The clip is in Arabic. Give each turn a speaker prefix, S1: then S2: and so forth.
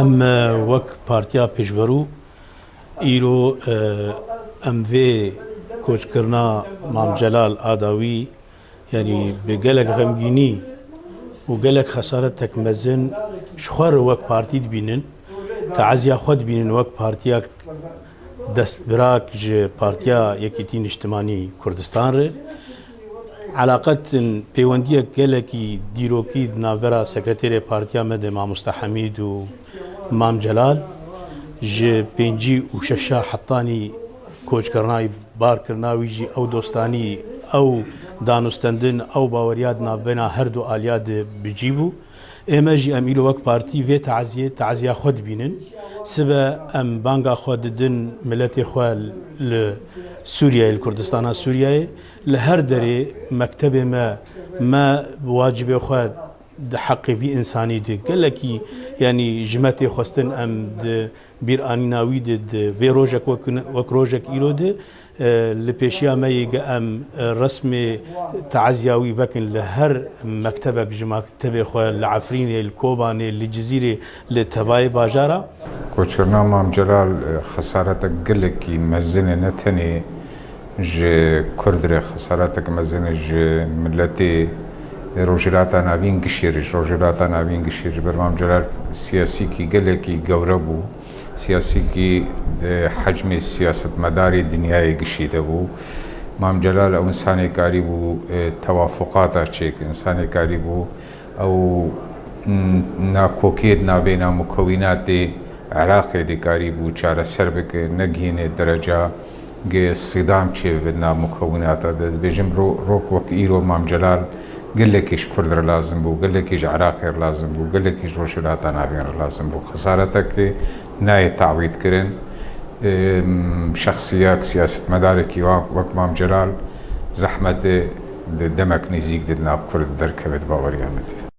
S1: ام وک پارتیا پیشورو ایرو ام وی کوچ کرنا مام جلال آداوی يعني بقلق غمجيني وقلق خسارة تكمزن شخور وك بارتي بينن تعزيا خود بينن وك بارتياك دست براك ج بارتيا يكيتين اجتماعي كردستان ر علاقة بيوندية قلقي ديروكي نافرا سكرتير بارتيا مد مع مستحميد ومام جلال ج بينجي وششا حطاني کوچ کرنای بار کرناوی جی او دوستانی او دانستندن او باوریاد نابنا هر دو آلیاد بجیبو اما جی ام ایلو وک پارتی و تعزیه خود بینن سبا ام بانگا خود دن ملت خوال لسوريا الكردستان سوريا لهر دري مكتب ما واجب خود حقي في انساني دي قال لك يعني جماعتي خستن ام بير اناوي دي في روجك وك روجك ايرو دي لبيشيا ما يجا ام رسمي تعزياوي لكن لهر مكتبه بجماعه مكتبه خو العفرين الكوبان الجزيره لتباي باجارا
S2: كوتشرنا مام جلال خسارتك قال لك مزنه نتني ج كردري خسارتك مزنه ج ملتي روجلاتا نابين قشير برمام جلال سياسي كي قلقي قوربو سياسي كي حجم سياسة مداري دنياي قشيدبو مام جلال او انساني كاريبو توافقاتا تشيك انساني كاريبو او ناكوكيد نابينا مكونات عراقي دي كاريبو چارة سربك نقهين درجة صدام چه بدنا مكونات بيجم روك وك ايرو مام جلال قال لك ايش كردر لازم بو قال لك ايش عراقي لازم بو قال لك ايش روشلات نابين لازم بو خسارتك ناي تعويض كرن شخصيات سياسة مداركي وك مام جلال زحمة دمك نزيق دنا بكرد دركبت باوريامتي